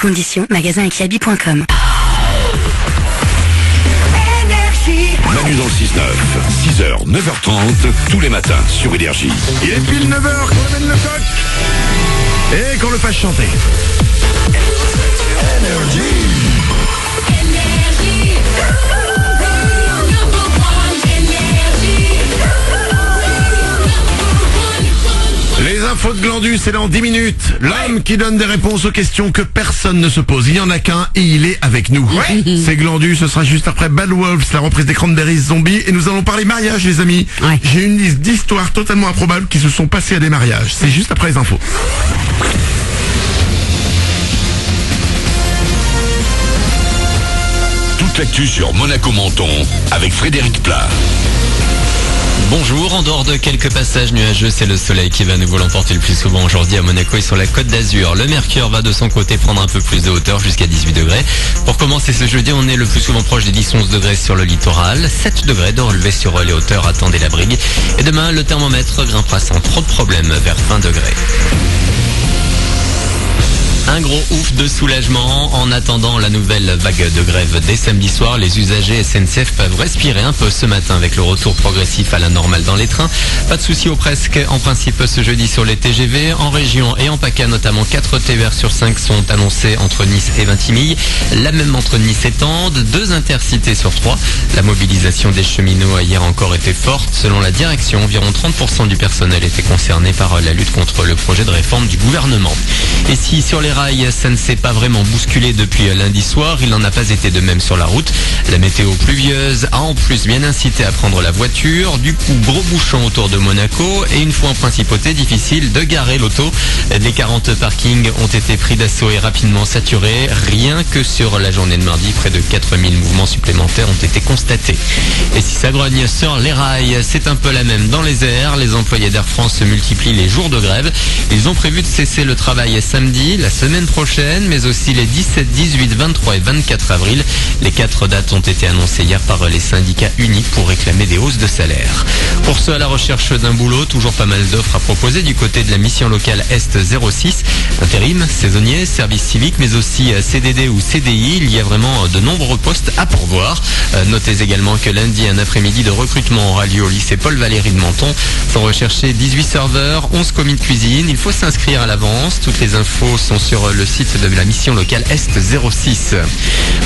Conditions, magasin et kiabi.com. Manu dans le 6-9, 6h, 9h30, tous les matins sur Énergie. Il est pile 9h qu'on amène le coq et qu'on le fasse chanter. Les infos de Glandu, c'est dans 10 minutes. L'homme qui donne des réponses aux questions que personne ne se pose. Il n'y en a qu'un et il est avec nous. C'est Glandu, ce sera juste après Bad Wolves, la reprise des Cranberries Zombies. Et nous allons parler mariage, les amis. J'ai une liste d'histoires totalement improbables qui se sont passées à des mariages. C'est juste après les infos. Toute l'actu sur Monaco-Menton avec Frédéric Plat. Bonjour, en dehors de quelques passages nuageux, c'est le soleil qui va à nouveau l'emporter le plus souvent aujourd'hui à Monaco et sur la Côte d'Azur. Le mercure va de son côté prendre un peu plus de hauteur jusqu'à 18 degrés. Pour commencer ce jeudi, on est le plus souvent proche des 10-11 degrés sur le littoral, 7 degrés de relevé sur les hauteurs, attendez la brigue. Et demain, le thermomètre grimpera sans trop de problèmes vers 20 degrés. Un gros ouf de soulagement. En attendant la nouvelle vague de grève dès samedi soir, les usagers SNCF peuvent respirer un peu ce matin avec le retour progressif à la normale dans les trains. Pas de soucis ou presque en principe ce jeudi sur les TGV. En région et en PACA notamment 4 TER sur 5 sont annoncés entre Nice et Vintimille. La même entre Nice et Tende, 2 intercités sur 3. La mobilisation des cheminots a hier encore été forte. Selon la direction, environ 30% du personnel était concerné par la lutte contre le projet de réforme du gouvernement. Et si sur les rails, ça ne s'est pas vraiment bousculé depuis lundi soir, il n'en a pas été de même sur la route. La météo pluvieuse a en plus bien incité à prendre la voiture. Du coup, gros bouchon autour de Monaco et une fois en principauté, difficile de garer l'auto. Les 40 parkings ont été pris d'assaut et rapidement saturés. Rien que sur la journée de mardi, près de 4000 mouvements supplémentaires ont été constatés. Et si ça grogne sur les rails, c'est un peu la même dans les airs. Les employés d'Air France multiplient les jours de grève. Ils ont prévu de cesser le travail samedi, la semaine prochaine, mais aussi les 17, 18, 23 et 24 avril. Les 4 dates ont été annoncées hier par les syndicats unis pour réclamer des hausses de salaire. Pour ceux à la recherche d'un boulot, toujours pas mal d'offres à proposer du côté de la mission locale Est 06. Intérim, saisonnier, service civique, mais aussi CDD ou CDI. Il y a vraiment de nombreux postes à pourvoir. Notez également que lundi, un après-midi de recrutement aura lieu au lycée Paul Valéry de Menton. Sont recherchés 18 serveurs, 11 commis de cuisine. Il faut s'inscrire à l'avance. Toutes les infos sont sur le site de la mission locale Est 06.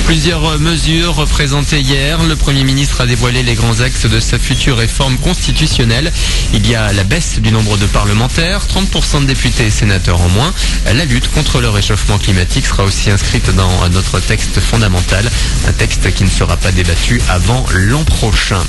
Plusieurs mesures présentées hier. Le Premier ministre a dévoilé les grands axes de sa future réforme constitutionnelle. Il y a la baisse du nombre de parlementaires, 30% de députés et sénateurs en moins. La lutte contre le réchauffement climatique sera aussi inscrite dans notre texte fondamental. Un texte qui ne sera pas débattu avant l'an prochain.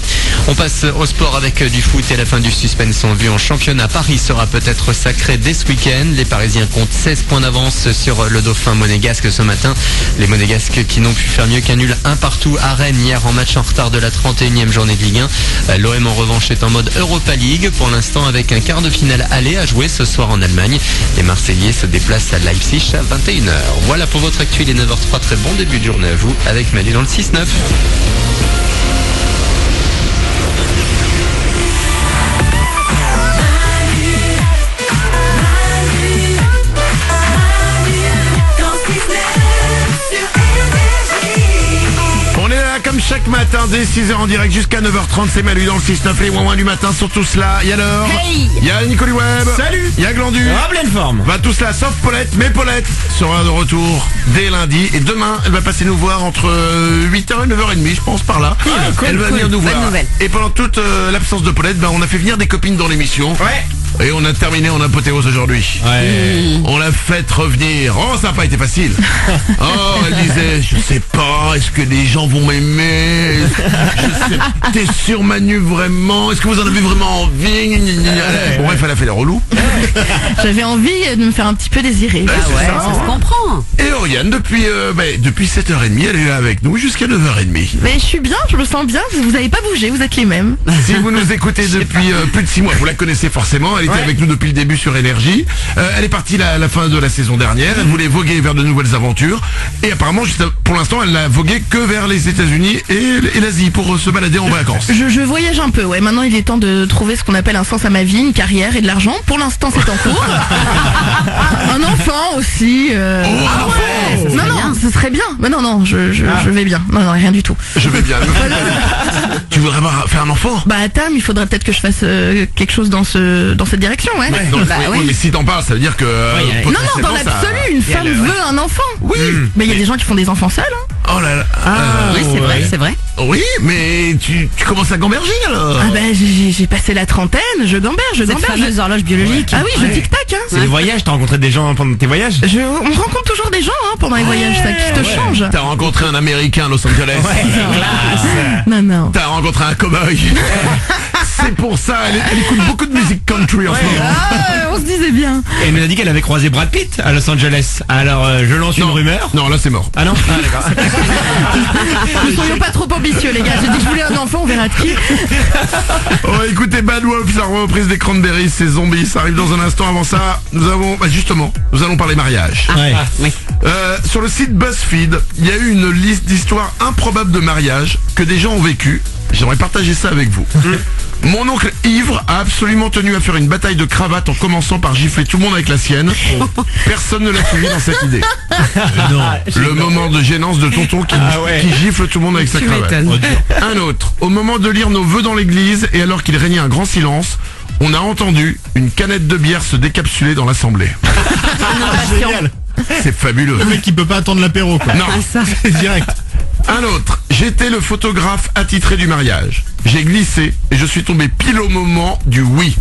On passe au sport avec du foot et la fin du suspense en vue en championnat. Paris sera peut-être sacré dès ce week-end. Les Parisiens comptent 16 points d'avance sur le dauphin monégasque ce matin. Les monégasques qui n'ont pu faire mieux qu'un nul 1 partout à Rennes hier en match en retard de la 31e journée de Ligue 1. L'OM en revanche est en mode Europa League pour l'instant avec un quart de finale aller à jouer ce soir en Allemagne. Les Marseillais se déplacent à Leipzig à 21h. Voilà pour votre actu, il est 9h03. Très bon début de journée à vous avec Manu dans le 6-9. Comme chaque matin dès 6h en direct jusqu'à 9h30, c'est Manu dans le 6-9, les ouin du matin sont tous là. Il y a l'heure, il y a Nicolas Web, salut, il y a Glandu, pleine forme. Va tous là sauf Paulette, mais Paulette sera de retour dès lundi et demain elle va passer nous voir entre 8h et 9h30 je pense par là. Elle va venir nous voir. Et pendant toute l'absence de Paulette, on a fait venir des copines dans l'émission. Et on a terminé en apothéose aujourd'hui. On l'a fait revenir. Oh, ça n'a pas été facile. Oh, elle disait, je sais pas, est-ce que les gens vont m'aimer? T'es sûr Manu vraiment? Est-ce que vous en avez vraiment envie? Bon bref, elle a fait les relous. J'avais envie de me faire un petit peu désirer. Ça se comprend. Et Oriane, depuis 7h30, elle est là avec nous jusqu'à 9h30. Mais je suis bien, je me sens bien, vous n'avez pas bougé, vous êtes les mêmes. Si vous nous écoutez depuis plus de 6 mois, vous la connaissez forcément. Elle était avec nous depuis le début sur Énergie. Elle est partie à la fin de la saison dernière. Elle voulait voguer vers de nouvelles aventures. Et apparemment, pour l'instant, elle n'a vogué que vers les États-Unis et l'Asie pour se balader en vacances. Je voyage un peu, Maintenant, il est temps de trouver ce qu'on appelle un sens à ma vie, une carrière et de l'argent. Pour l'instant, c'est en cours. Un enfant aussi. Un enfant. Non, très bien. Mais non, je vais bien. Non, rien du tout. Je vais bien. Tu voudrais faire un enfant? Bah Tam, il faudrait peut-être que je fasse quelque chose dans cette direction, ouais. Non, Bah, oui, mais si t'en parles, ça veut dire que... Non, dans l'absolu, une femme veut un enfant. Oui. Mais il y a des gens qui font des enfants seuls, hein. Oh là là. Oui, c'est vrai. Oui, mais tu commences à gamberger alors. Ah bah j'ai passé la trentaine, je gamberge. Cette fameuse horloge biologique. Ah oui, je tic-tac, hein. C'est des voyages, t'as rencontré des gens pendant tes voyages? On rencontre toujours des gens pendant les voyages, ça qui te change. T'as rencontré un Américain à Los Angeles. Non. T'as rencontré un cow-boy. C'est pour ça, elle écoute beaucoup de musique country en ce moment. Ah, on se disait bien. Et elle nous a dit qu'elle avait croisé Brad Pitt à Los Angeles. Alors je lance une rumeur. Non, là c'est mort. Ah non? Ah d'accord. Ne soyons pas trop ambitieux, les gars. J'ai dit que je voulais un enfant, on verra de qui. On va écouter Bad Wolf, la reprise des Cranberries, c'est Zombies. Ça arrive dans un instant. Avant ça, nous allons parler mariage. Oui. Sur le site BuzzFeed, il y a eu une liste d'histoires improbables de mariage que des gens ont vécu. J'aimerais partager ça avec vous. Mon oncle ivre a absolument tenu à faire une bataille de cravates en commençant par gifler tout le monde avec la sienne. Personne ne l'a suivi dans cette idée. Le moment de gênance de tonton qui gifle tout le monde avec sa cravate. Un autre, au moment de lire nos vœux dans l'église et alors qu'il régnait un grand silence, on a entendu une canette de bière se décapsuler dans l'assemblée. Génial. C'est fabuleux. Le mec qui peut pas attendre l'apéro quoi. Non. C'est direct. Un autre, j'étais le photographe attitré du mariage. J'ai glissé et je suis tombé pile au moment du oui.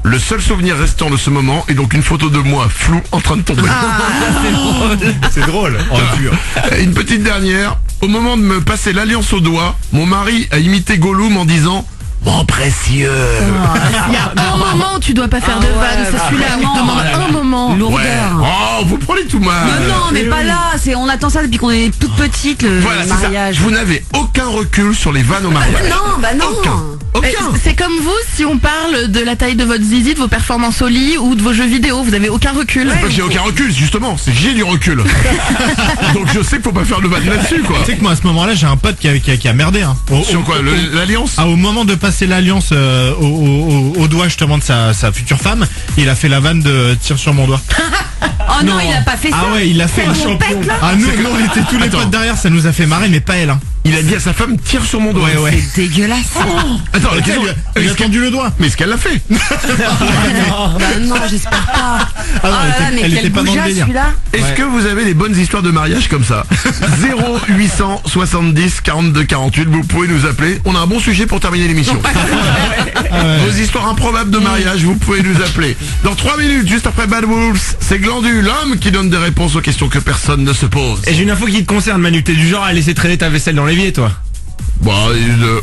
Le seul souvenir restant de ce moment est donc une photo de moi floue en train de tomber. C'est drôle. Oh, pur. Une petite dernière, au moment de me passer l'alliance au doigt, mon mari a imité Gollum en disant « Mon précieux ». Il y a un moment où tu dois pas faire de vanne, c'est celui-là où il demande un moment. Lourdeur. Oh, vous prenez tout mal. Non, mais pas là. On attend ça depuis qu'on est toute petite, le Voilà, c'est ça. mariage. Vous n'avez aucun recul sur les vannes au mariage. Non. Aucun. C'est comme vous si on parle de la taille de votre zizi, de vos performances au lit ou de vos jeux vidéo, vous avez aucun recul. C'est pas que j'ai aucun recul, justement, c'est que j'ai du recul. Donc je sais qu'il faut pas faire de vanne là-dessus, quoi. Tu sais que moi à ce moment-là j'ai un pote qui a merdé hein. Sur quoi, l'alliance? Au moment de passer l'alliance au doigt justement de sa future femme, il a fait la vanne de tire sur mon doigt. Oh non, il a pas fait ça. Ah ouais, il a fait un champion. Ah nous, on était tous les potes derrière, ça nous a fait marrer, mais pas elle. Hein. Il a dit à sa femme tire sur mon doigt. Ouais. C'est dégueulasse. Attends, Il a tendu le doigt. mais est-ce qu'elle l'a fait? Non, j'espère pas. Ah non, Mais elle quel était pas dans le goujat délire. celui-là. Est-ce que vous avez des bonnes histoires de mariage comme ça? 0870 42 48, vous pouvez nous appeler. On a un bon sujet pour terminer l'émission. Vos histoires improbables de mariage, vous pouvez nous appeler. Dans 3 minutes, juste après Bad Wolves, c'est Glandu, l'homme qui donne des réponses aux questions que personne ne se pose. Et j'ai une info qui te concerne Manu, t'es du genre à laisser traîner ta vaisselle dans l'évier toi? Bon,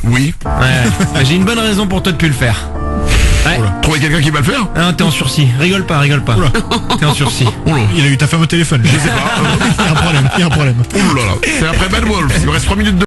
oui. Ouais. J'ai une bonne raison pour toi de plus le faire. Ouais. Trouver quelqu'un qui va le faire? Ah, t'es en sursis, rigole pas. T'es en sursis. Il a eu ta femme au téléphone. Je sais pas. Il y a un problème. Ouh là là. C'est après Bad Wolves, il me reste 3 minutes de